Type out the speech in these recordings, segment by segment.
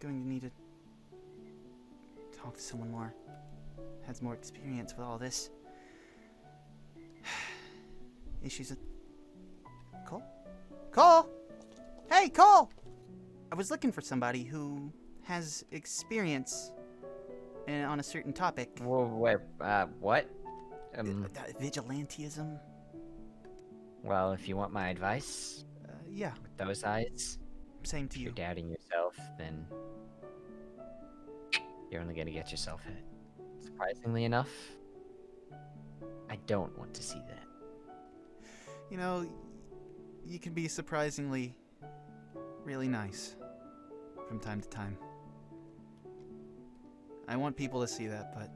going to need to talk to someone more. Has more experience with all this. Issues with... Kol? Kol! Hey, Kol! I was looking for somebody who has experience on a certain topic. Whoa, wait, what? Vigilantism? Well, if you want my advice, Yeah, with those eyes, same to if you. you're doubting yourself, then you're only gonna get yourself hit. Surprisingly enough, I don't want to see that. You know, you can be surprisingly really nice from time to time. I want people to see that, but...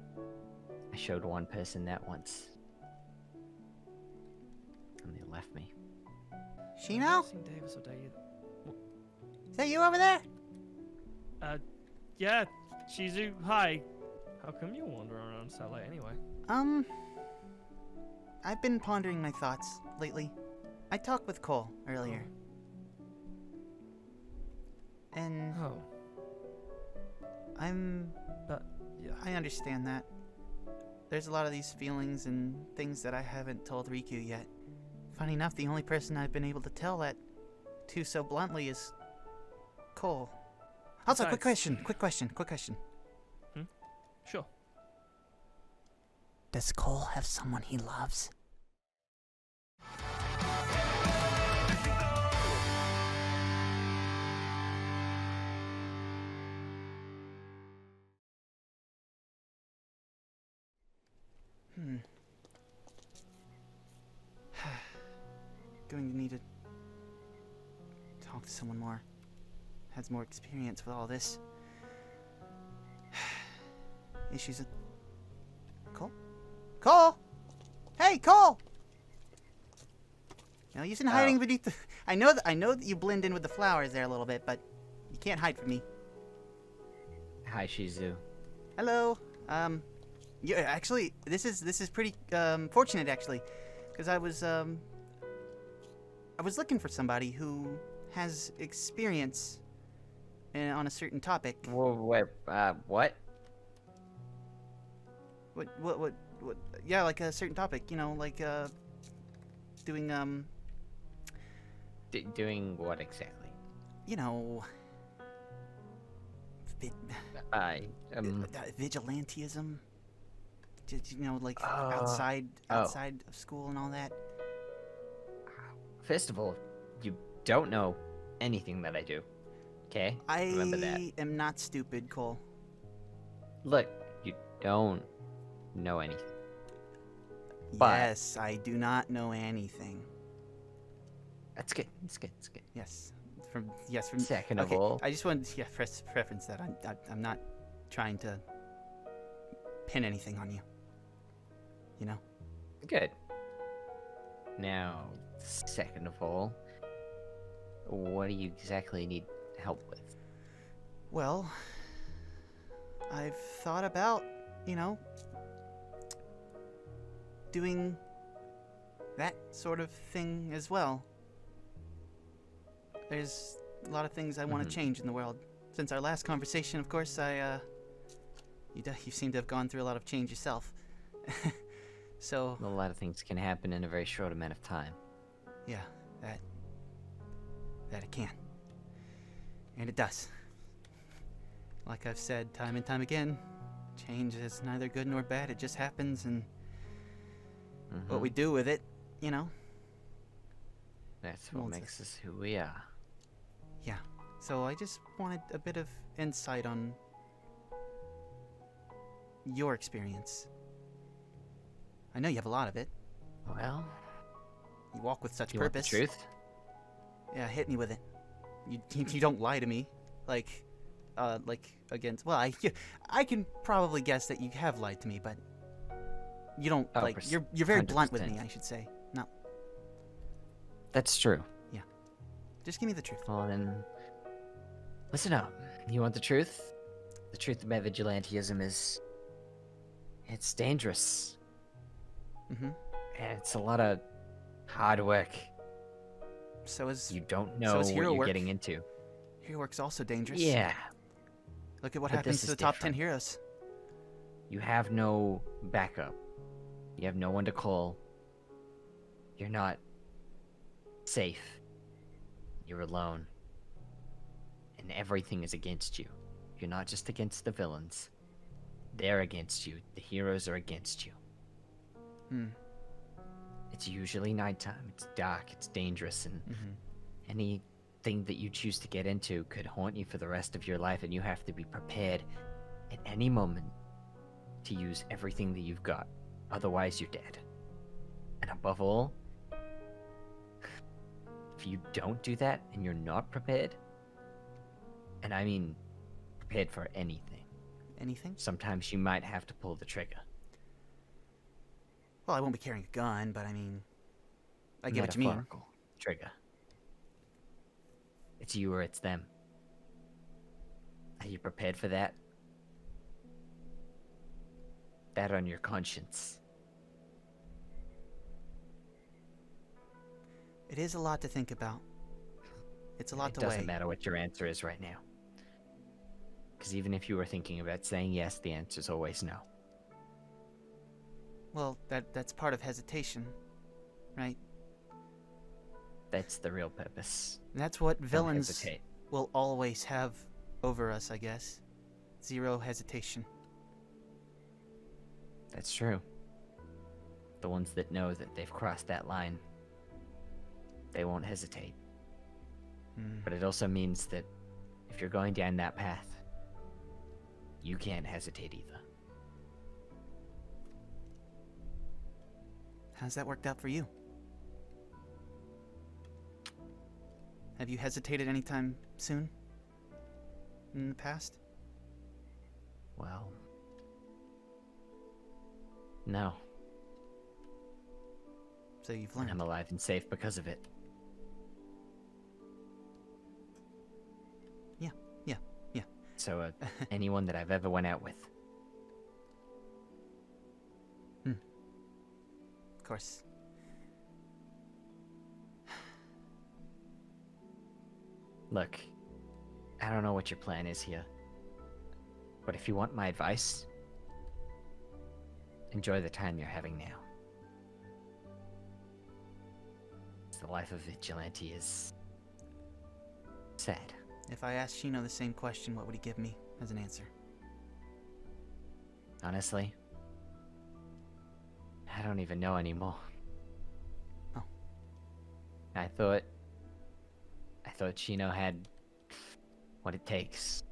I showed one person that once. And they left me. Shino? Davis or Is that you over there? Yeah, Shizu, hi. How come you're wandering around so late anyway? I've been pondering my thoughts lately. I talked with Kol earlier. And Oh. Yeah. I understand that. There's a lot of these feelings and things that I haven't told Riku yet. Funny enough, the only person I've been able to tell that to so bluntly is Kol. Also, quick question. Sure. Does Kol have someone he loves? Going to need to talk to someone more. Has more experience with all this. Issues with... Kol? Kol! Hey, Kol! No use in hiding beneath the... I know that you blend in with the flowers there a little bit, but you can't hide from me. Hi, Shizu. Hello. Yeah, actually, this is pretty fortunate actually, because I was looking for somebody who has experience on a certain topic. Whoa, wait, what? What? Yeah, like a certain topic. You know, like doing Doing what exactly? You know, vigilantism. Just, you know, like outside of school and all that. First of all, you don't know anything that I do. Okay? Remember that. I am not stupid, Kol. Look, you don't know anything. But Yes, I do not know anything. That's good. It's good. Yes. From Second of okay, all, I just wanted to preference that I'm not trying to pin anything on you. You know? good. Now, second of all, what do you exactly need help with? Well, I've thought about, you know, doing that sort of thing as well. There's a lot of things I want to change in the world. Since our last conversation, of course, you seem to have gone through a lot of change yourself. So... A lot of things can happen in a very short amount of time. Yeah, that it can. And it does. Like I've said time and time again, change is neither good nor bad, it just happens, and what we do with it, you know? That's what makes us who we are. Yeah, so I just wanted a bit of insight on your experience. I know you have a lot of it. Well, You walk with such you want the purpose. truth? Yeah, hit me with it. You don't lie to me, like against. Well, I can probably guess that you have lied to me, but you don't you're very blunt with me, I should say. No. That's true. Yeah. Just give me the truth. Well then, listen up. You want the truth? The truth about vigilantism is, it's dangerous. Mm-hmm. And it's a lot of hard work. So is You don't know what hero you're work. getting into. Hero work's also dangerous. Yeah. Look at what But happens this to is the top 10 different. heroes. You have no backup. You have no one to call. You're not safe. You're alone. And everything is against you. You're not just against the villains. They're against you. The heroes are against you. Hmm. It's usually nighttime. It's dark. It's dangerous. And anything that you choose to get into could haunt you for the rest of your life. And you have to be prepared at any moment to use everything that you've got. Otherwise, you're dead. And above all, if you don't do that and you're not prepared, and I mean prepared for anything, Anything? sometimes you might have to pull the trigger. Well, I won't be carrying a gun, but I mean, I get what you mean. Metaphorical trigger. It's you or it's them. Are you prepared for that? That on your conscience. It is a lot to think about. It's a lot to It doesn't weigh. matter what your answer is right now. Because even if you were thinking about saying yes, the answer's always no. Well, that's part of hesitation, right? That's the real purpose. And that's what Don't villains hesitate. will always have over us, I guess. Zero hesitation. That's true. The ones that know that they've crossed that line, they won't hesitate. Hmm. But it also means that if you're going down that path, you can't hesitate either. How's that worked out for you? Have you hesitated anytime soon? In the past? Well, no. So you've And learned. I'm alive and safe because of it. Yeah. So anyone that I've ever went out with, Of course. look, I don't know what your plan is here, but if you want my advice, enjoy the time you're having now. The life of vigilante is sad. If I asked Shino the same question, what would he give me as an answer? Honestly, I don't even know anymore. Oh. I thought Shino had what it takes,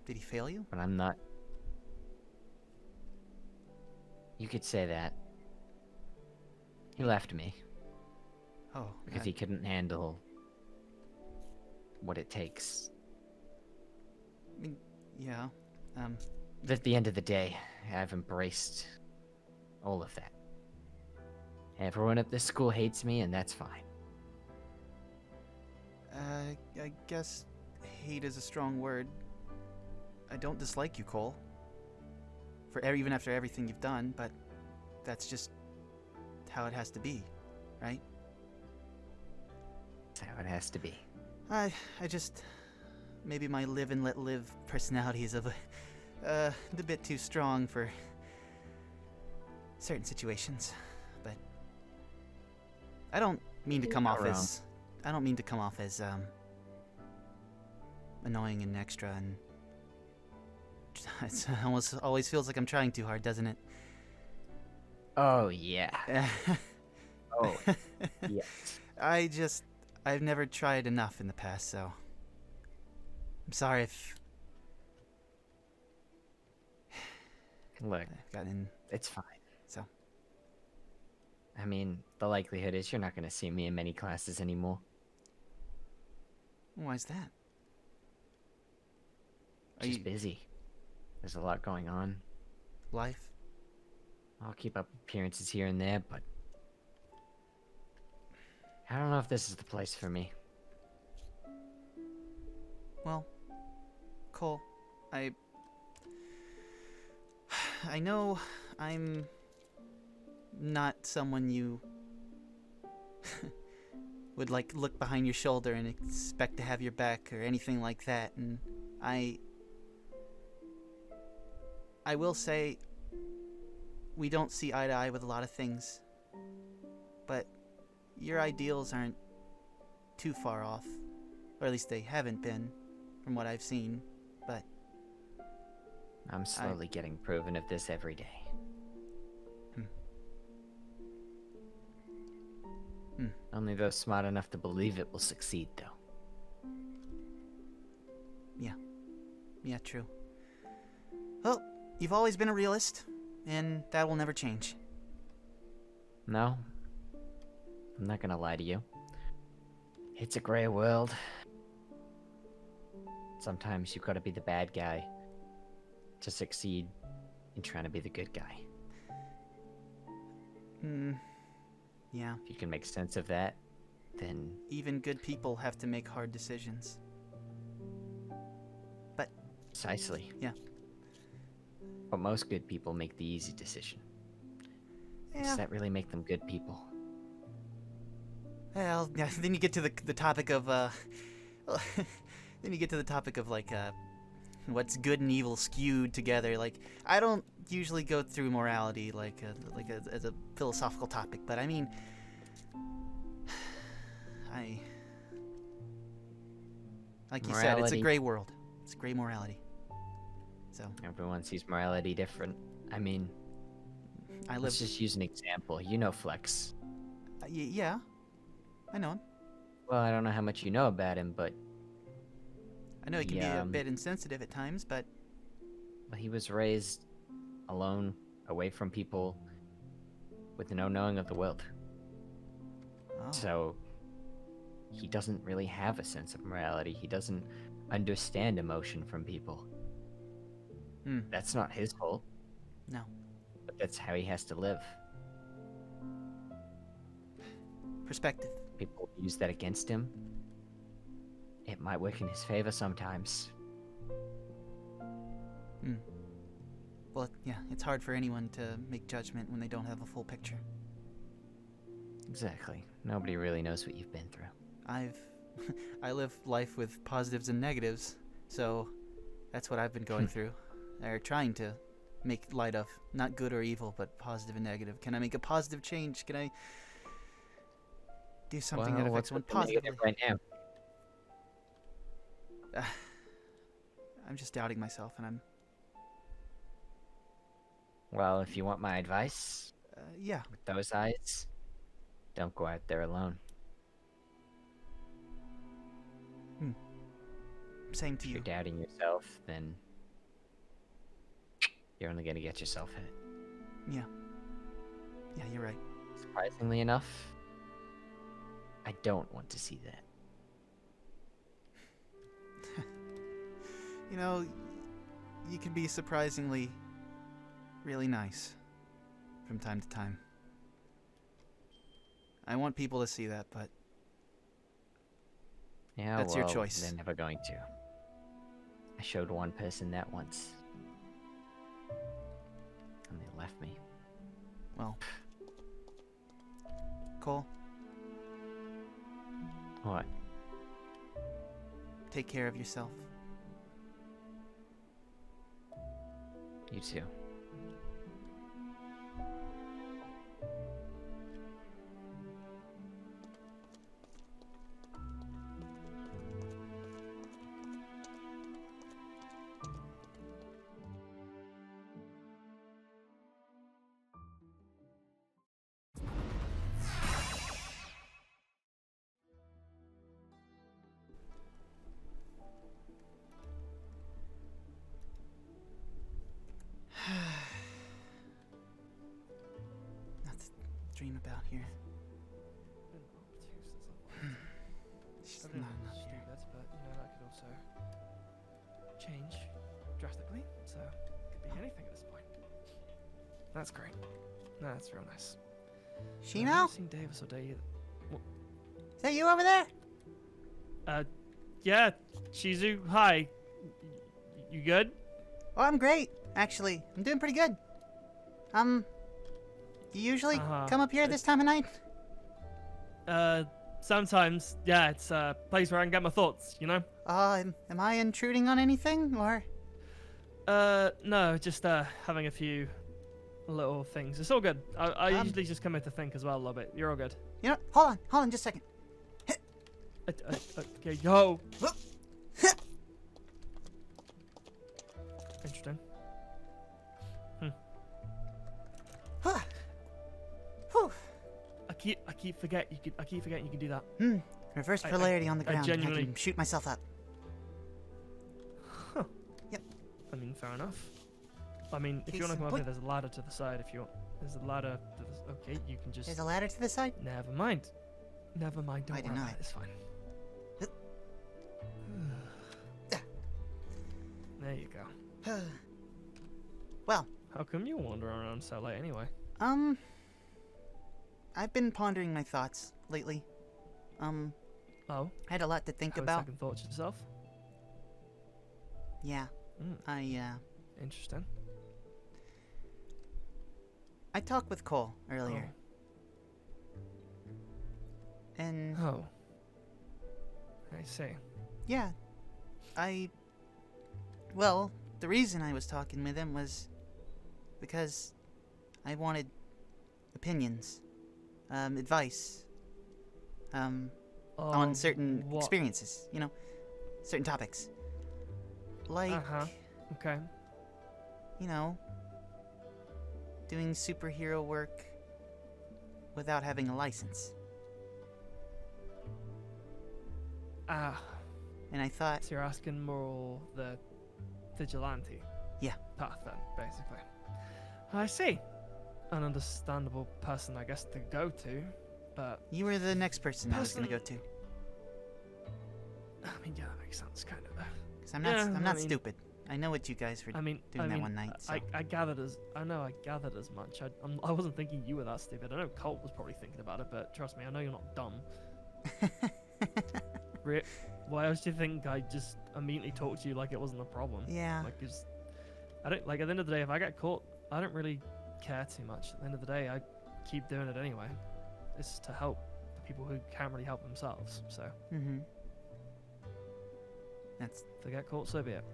Did he fail you? but I'm not. You could say that. He left me Oh, because he couldn't handle what it takes. I mean, yeah. But at the end of the day, I've embraced all of that. Everyone at this school hates me, and that's fine. I guess hate is a strong word. I don't dislike you, Cole. Even after everything you've done, but that's just how it has to be, right? That's how it has to be. I just maybe my live and let live personality is a bit too strong for certain situations, but I don't mean to You're come not off wrong. as annoying and extra, and it almost always feels like I'm trying too hard, doesn't it? Oh yeah. Oh yes. I've never tried enough in the past, so I'm sorry if Look, I've gotten it's fine. so. I mean, the likelihood is you're not going to see me in many classes anymore. Why is that? Are Just you busy. There's a lot going on. life? I'll keep up appearances here and there, but I don't know if this is the place for me. Well, Cole, I know I'm not someone you would like look behind your shoulder and expect to have your back or anything like that, and I I will say we don't see eye to eye with a lot of things, but your ideals aren't too far off, or at least they haven't been from what I've seen, but I'm slowly getting proven of this every day. Only those smart enough to believe it will succeed, though. Yeah, true. Well, you've always been a realist, and that will never change. No, I'm not gonna lie to you. It's a gray world. Sometimes you've got to be the bad guy to succeed in trying to be the good guy. Yeah. If you can make sense of that, then... Even good people have to make hard decisions. But... Precisely. Yeah. But most good people make the easy decision. Yeah. Does that really make them good people? Well, yeah, then you get to the topic of, then you get to the topic of, like, what's good and evil skewed together. Like, I don't usually go through morality, as a philosophical topic, but I mean... Like you said, it's a gray world. It's gray morality. So... Everyone sees morality different. I mean... Let's just use an example. You know Flex. Yeah. I know him. Well, I don't know how much you know about him, but... I know he can be a bit insensitive at times, but... Well, he was raised alone, away from people, with no knowing of the world. Oh. So, he doesn't really have a sense of morality. He doesn't understand emotion from people. That's not his fault. No. But that's how he has to live. Perspective. People use that against him. It might work in his favor sometimes. Well, yeah, it's hard for anyone to make judgment when they don't have a full picture. Exactly. Nobody really knows what you've been through. I live life with positives and negatives, so that's what I've been going through. Or trying to make light of. Not good or evil, but positive and negative. Can I make a positive change? Can I do something that affects one positively? Right now? I'm just doubting myself, and I'm... Well, if you want my advice, yeah. with those eyes, don't go out there alone. Same to if you. If you're doubting yourself, then you're only going to get yourself hit. Yeah. Yeah, you're right. Surprisingly enough, I don't want to see that. You know, you can be surprisingly really nice from time to time. I want people to see that, but yeah, that's your choice. They're never going to. I showed one person that once, and they left me. Well, Cole. What? Take care of yourself. You too. Not to dream about here. She's not here. Stupid, but you know that could also change drastically. So it could be anything at this point. That's great. No, that's real nice. I Shino? haven't seen Davis all day either. Is that you over there? Yeah, Shizu, hi. You good? Oh, I'm great, actually. I'm doing pretty good. You usually come up here this time of night? Sometimes, yeah, it's a place where I can get my thoughts, you know? Am I intruding on anything, or? No, just having a few little things. It's all good. I usually just come here to think as well a little bit. You're all good. You know, hold on just a second. Okay, yo. Interesting. Whew. I keep forgetting you can do that. Reverse polarity on the ground. I genuinely- can shoot myself up. Huh. Yep. I mean, fair enough. I mean, if you Case want to in come up point. here, there's a ladder to the side. If you want, there's a ladder. Okay, you can just. There's a ladder to the side? Never mind. Never mind. Don't I worry deny about it. it. It's fine. There you go. Well, How come you're wandering around so late anyway? I've been pondering my thoughts lately. Oh, I had a lot to think having about. second thoughts yourself? Yeah. Interesting. I talked with Cole earlier. And Oh. I see. yeah, well, the reason I was talking with him was because I wanted opinions, advice, on certain what? experiences, you know, certain topics. Like, Okay. you know, doing superhero work without having a license. And I thought, So you're asking more the vigilante Yeah. path then, basically. I see. An understandable person, I guess, to go to, but you were the next person I was going to go to. I mean, yeah, that makes sense, kind of. Because I'm not, Yeah, I'm I not mean- stupid. I know what you guys were doing that one night. So. I gathered as I gathered as much. I wasn't thinking you were that stupid. I know Colt was probably thinking about it, but trust me, I know you're not dumb. Why else do you think I just immediately talked to you like it wasn't a problem? Yeah. Like, I don't like. At the end of the day, if I get caught, I don't really care too much. At the end of the day, I keep doing it anyway. It's to help the people who can't really help themselves. So That's. if they get caught, so be it.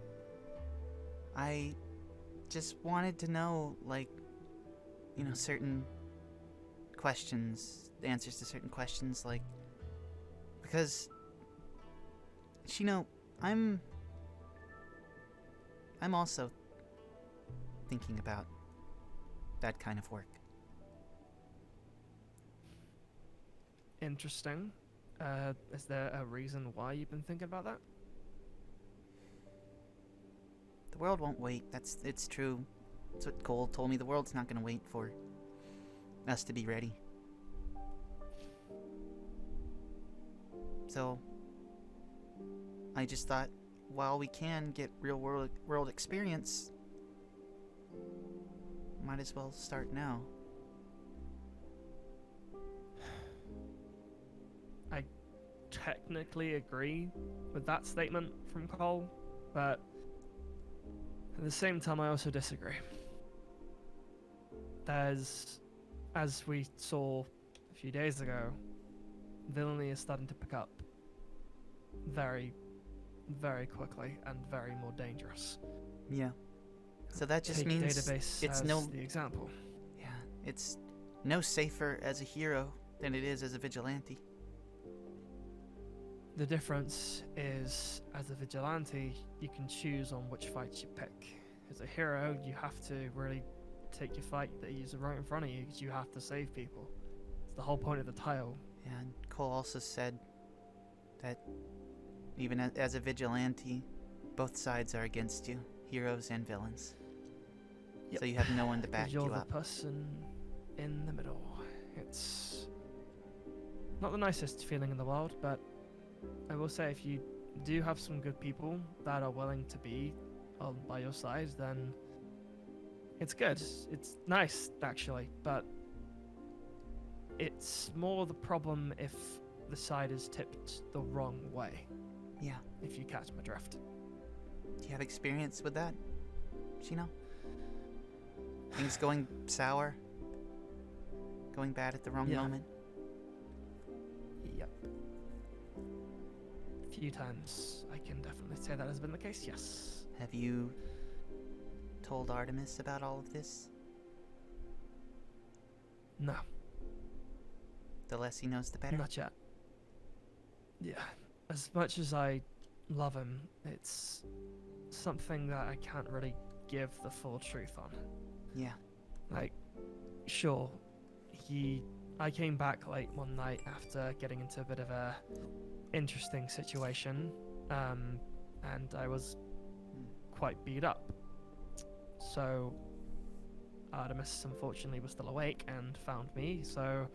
I just wanted to know, like, you know, certain questions, the answers to certain questions, like, because, Shino, I'm also thinking about that kind of work. Interesting. Is there a reason why you've been thinking about that? The world won't wait. It's true. That's what Cole told me. The world's not gonna wait for us to be ready. So I just thought, while we can get real world experience, might as well start now. I technically agree with that statement from Cole, but at the same time, I also disagree. There's, as we saw a few days ago, villainy is starting to pick up very, very quickly and very more dangerous. Yeah. So that just Take means database it's as no. the example. Yeah, it's no safer as a hero than it is as a vigilante. The difference is, as a vigilante, you can choose on which fights you pick. As a hero, you have to really take your fight that is right in front of you, because you have to save people. It's the whole point of the title. Yeah, and Cole also said that even as a vigilante, both sides are against you, heroes and villains. Yep. So you have no one to 'Cause back you're you the up. person in the middle. It's not the nicest feeling in the world, but I will say, if you do have some good people that are willing to be by your side, then it's good. It's nice, actually, but it's more the problem if the side is tipped the wrong way, Yeah. if you catch my drift. Do you have experience with that, Shino? Things going sour? Going bad at the wrong Yeah. moment? Yep. A few times I can definitely say that has been the case, yes. Have you told Artemis about all of this? No, The less he knows, the better? not yet. Yeah, as much as I love him, it's something that I can't really give the full truth on. Yeah. Like, sure, I came back late one night after getting into a bit of a interesting situation, and I was quite beat up. So Artemis unfortunately was still awake and found me, so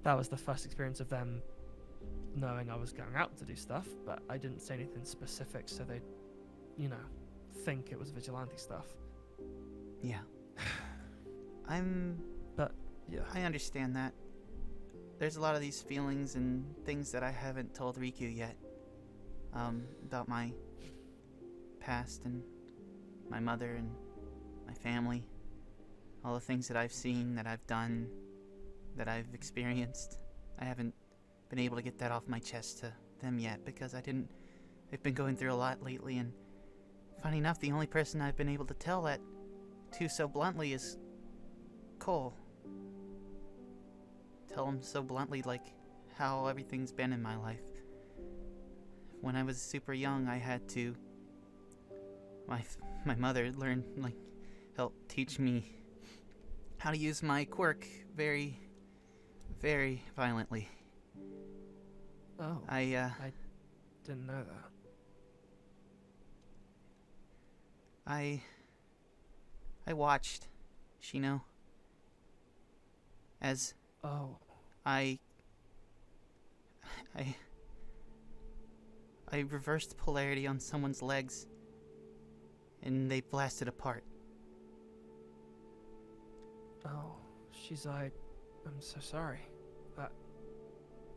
that was the first experience of them knowing I was going out to do stuff, but I didn't say anything specific so they'd, think it was vigilante stuff. Yeah. Yeah. I understand that. There's a lot of these feelings and things that I haven't told Riku yet. About my past and my mother and my family. All the things that I've seen, that I've done, that I've experienced. I haven't been able to get that off my chest to them yet because I've been going through a lot lately, and funny enough, the only person I've been able to tell that to so bluntly is Kol. Tell him so bluntly, like, how everything's been in my life. When I was super young, I had to... My mother helped teach me how to use my quirk very, very violently. Oh, I didn't know that. I watched Shino as Oh, I reversed polarity on someone's legs, and they blasted apart. oh, I'm so sorry. That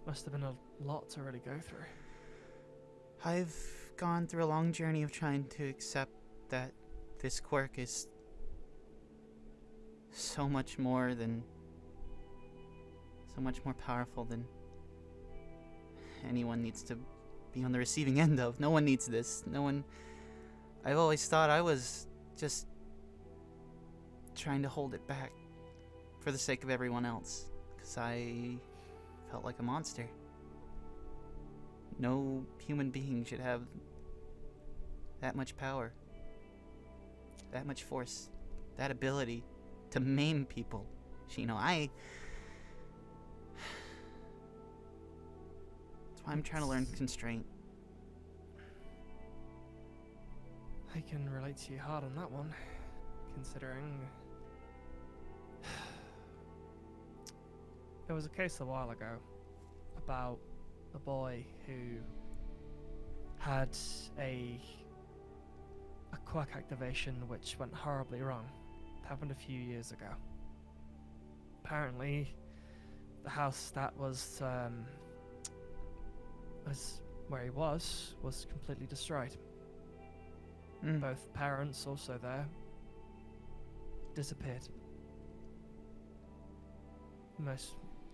must have been a lot to really go through. I've gone through a long journey of trying to accept that this quirk is so much more powerful than anyone needs to be on the receiving end of. No one needs this. I've always thought I was just trying to hold it back for the sake of everyone else, because I felt like a monster. No human being should have that much power, that much force, that ability to maim people. That's why I'm trying to learn constraint. I can relate to you hard on that one, considering there was a case a while ago about a boy who had a quirk activation which went horribly wrong. It happened a few years ago. Apparently, the house that was where he was completely destroyed. Both parents also there disappeared.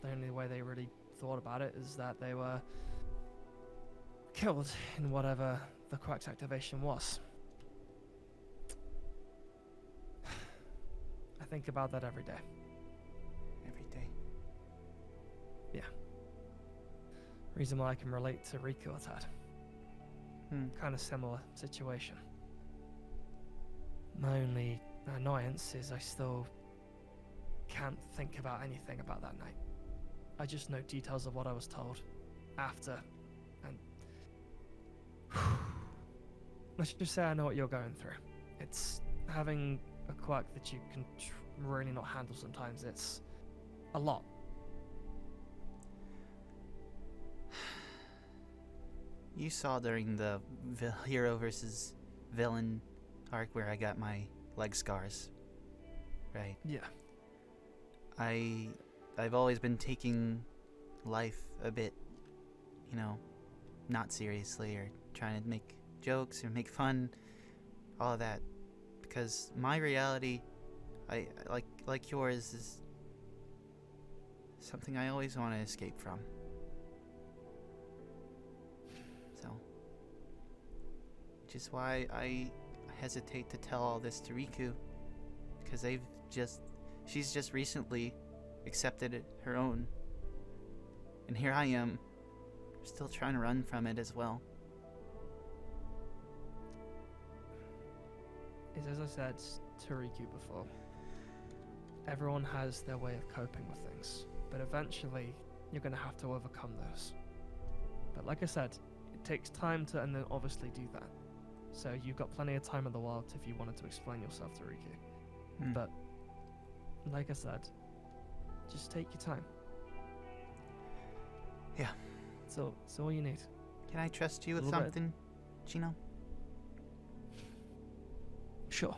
The only way they really thought about it is that they were killed in whatever the quirk's activation was. I think about that every day. Every day. Yeah. Reason why I can relate to Riku has had. Kind of similar situation. My only annoyance is I still can't think about anything about that night. I just know details of what I was told after, and let's just say I know what you're going through. It's having a quirk that you can really not handle sometimes. It's a lot. You saw during the hero versus villain arc where I got my leg scars, right? Yeah. I've always been taking life a bit, not seriously, or trying to make jokes or make fun, all of that, because my reality, I like yours, is something I always want to escape from. So, which is why I hesitate to tell all this to Riku, because she's just recently accepted her own. And here I am, still trying to run from it as well. Is as I said to Riku before, everyone has their way of coping with things, but eventually you're going to have to overcome those. But like I said, it takes time to, and then obviously do that. So you've got plenty of time in the wild if you wanted to explain yourself to Riku. But like I said, just take your time. Yeah. So it's all you need. Can I trust you with little bit. something, Chino? Sure.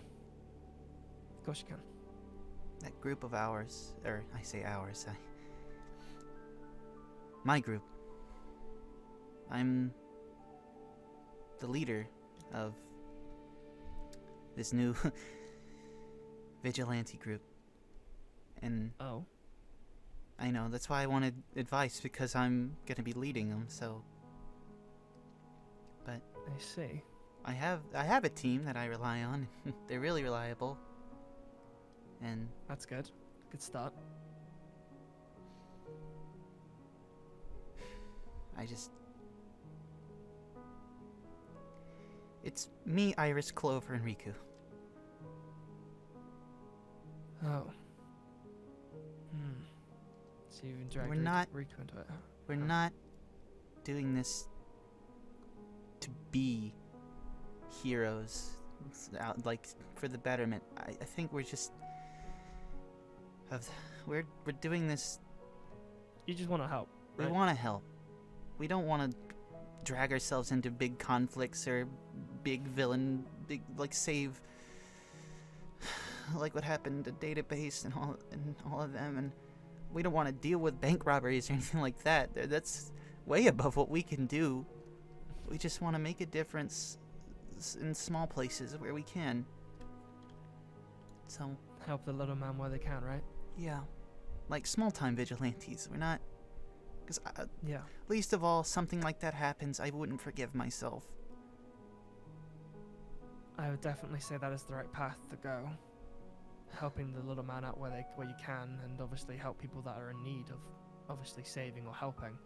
Of course you can. That group of ours, or I say ours, my group. I'm the leader of this new vigilante group. And Oh. I know, that's why I wanted advice, because I'm gonna be leading them, so. But I see. I have a team that I rely on. They're really reliable. And That's good. Good start. it's me, Iris, Clover, and Riku. Oh. So you've been dragged We're not- Riku into it. Huh? We're not doing this to be heroes, like for the betterment. I think we're just we're doing this. You just want to help. We Right? want to help. We don't want to drag ourselves into big conflicts or big like save like what happened to Database and all of them, and we don't want to deal with bank robberies or anything like that. That's way above what we can do. We just want to make a difference in small places where we can. So, Help the little man where they can, right? yeah. Like small-time vigilantes. We're not... Because Yeah. least of all, something like that happens, I wouldn't forgive myself. I would definitely say that is the right path to go. Helping the little man out where you can, and obviously help people that are in need of obviously saving or helping.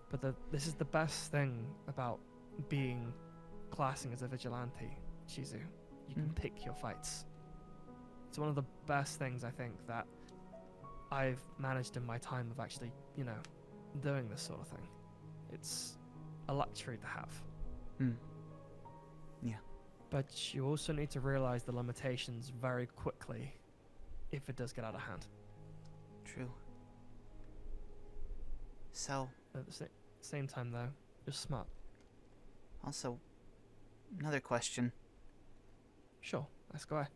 But this is the best thing about being classing as a vigilante, Shizu. You can pick your fights. It's one of the best things I think that I've managed in my time of actually, doing this sort of thing. It's a luxury to have. Yeah. But you also need to realize the limitations very quickly if it does get out of hand. True. So, At the same time, though, you're smart. also, another question. Sure, let's go ahead.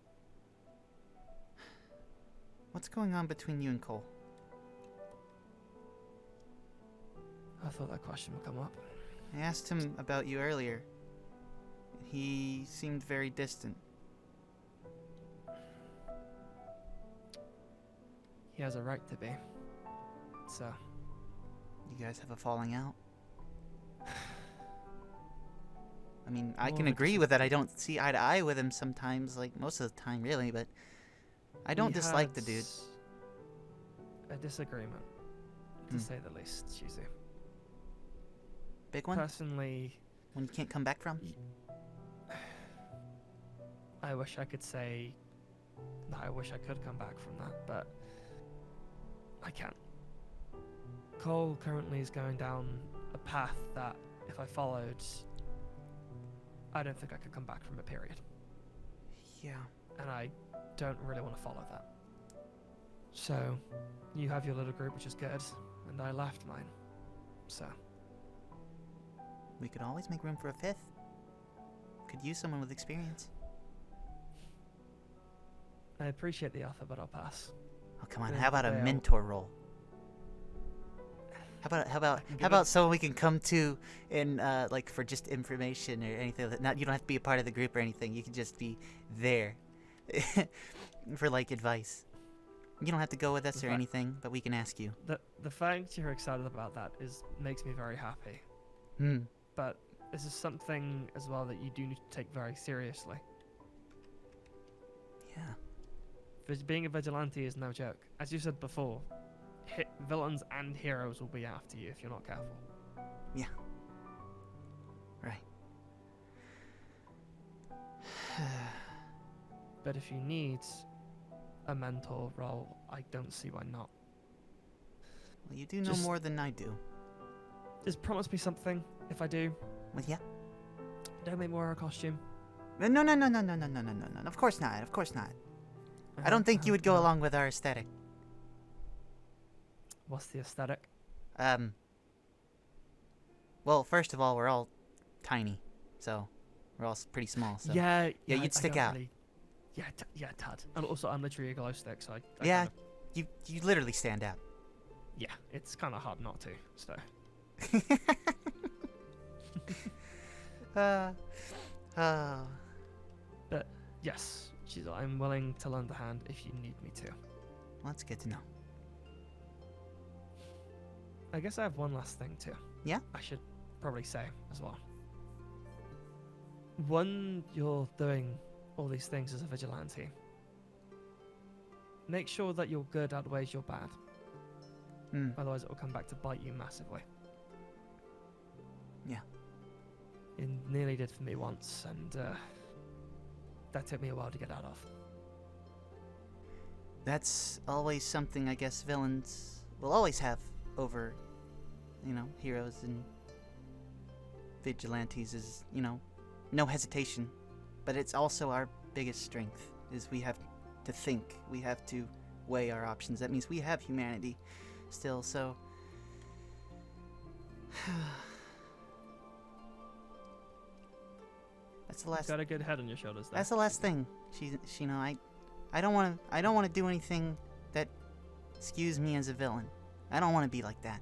What's going on between you and Cole? I thought that question would come up. I asked him about you earlier. He seemed very distant. He has a right to be. So, You guys have a falling out? I mean, I More can of a agree with that. I don't see eye to eye with him sometimes, like most of the time, really, but I don't we dislike the had dude. A disagreement, to say the least, Shizu. Big one? Personally, One you can't come back from? I wish I could say that I wish I could come back from that, but I can't. Cole currently is going down a path that, if I followed, I don't think I could come back from it, period. Yeah. And I don't really want to follow that. So, you have your little group, which is good, and I left mine. So, We could always make room for a fifth. Could use someone with experience. I appreciate the offer, but I'll pass. Oh, come on. Then How about a they'll- mentor role? How about someone we can come to in like for just information or anything like that? Not, you don't have to be a part of the group or anything. You can just be there for like advice. You don't have to go with us or fact- anything, but we can ask you. The fact you're excited about that makes me very happy. Hmm. But this is something as well that you do need to take very seriously. Yeah. Being a vigilante is no joke. As you said before, villains and heroes will be after you if you're not careful. Yeah. Right. But if you need a mentor role, I don't see why not. Well, you do know Just- more than I do. Just promise me something if I do. Well, yeah. Don't make me wear a costume. No. Of course not. Of course not. I don't think you would go along with our aesthetic. What's the aesthetic? Well, first of all, we're all tiny, so we're all pretty small. So Yeah, you'd I stick don't out. Really, yeah, tad. And also, I'm literally a glow stick, so I Yeah. kinda, you literally stand out. yeah, it's kind of hard not to. So but yes, I'm willing to lend a hand if you need me to. Well, that's good to know. I guess I have one last thing too. Yeah? I should probably say as well. When you're doing all these things as a vigilante, make sure that your good outweighs your bad. Otherwise, it will come back to bite you massively. Yeah. It nearly did for me once, and that took me a while to get out of. That's always something I guess villains will always have over, heroes and vigilantes is, no hesitation. But it's also our biggest strength, is we have to think. We have to weigh our options. That means we have humanity still, so... That's the last... Got a good head on your shoulders there. That's the last thing. I don't want to do anything that skews me as a villain. I don't want to be like that.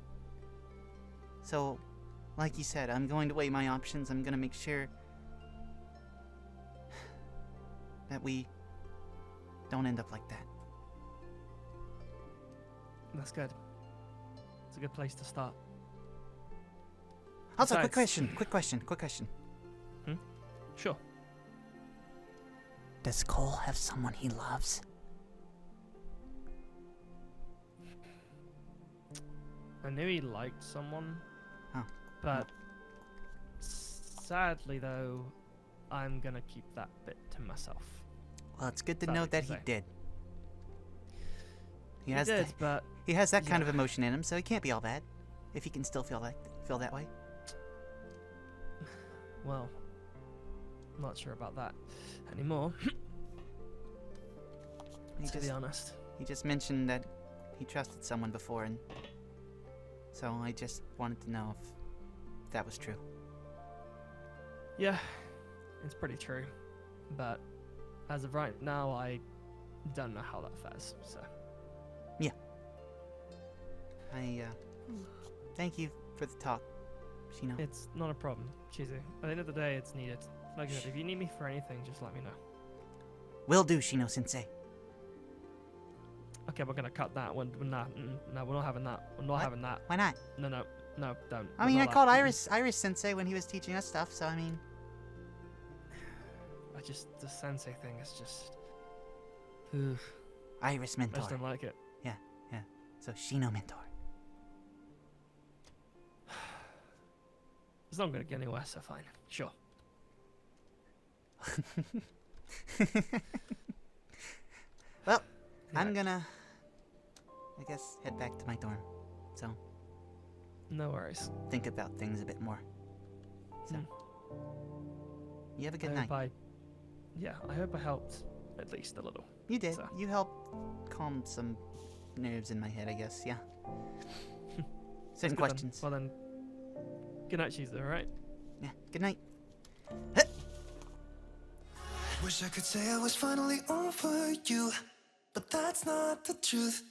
So, like you said, I'm going to weigh my options. I'm going to make sure that we don't end up like that. That's good. It's a good place to start. Also, quick Besides- question. Sure. Does Kol have someone he loves? I knew he liked someone. Oh. But sadly, though, I'm gonna keep that bit to myself. Well, it's good to Sadly know to that he say. did. He did, but He has that kind of yeah. emotion in him, so he can't be all bad. If he can still feel that way. well, I'm not sure about that anymore. To be honest. He just mentioned that he trusted someone before, and so I just wanted to know if that was true. Yeah, it's pretty true. But as of right now, I don't know how that fares. So I thank you for the talk, Shino. it's not a problem, Shizu. At the end of the day, it's needed. Like I said, if you need me for anything, just let me know. Will do, Shino-sensei. Okay, we're gonna cut that. No, we're not having that. We're not What? having that. Why not? No, don't. I We're mean, I not called that. Iris-sensei when he was teaching us stuff, so I mean... The sensei thing is just... Ugh, Iris I just mentor. don't like it. So, Shino mentor. It's not gonna get anywhere, so fine. Sure. Well, Yeah, I'm gonna, I guess, head back to my dorm. So, No worries. think about things a bit more. So, Mm. you have a good I night. hope I hope I helped at least a little. You did. So. You helped calm some nerves in my head, I guess, yeah. Certain Good then. questions. Well then, good night, Shizu, alright? Yeah, good night. Wish I could say I was finally over you, but that's not the truth.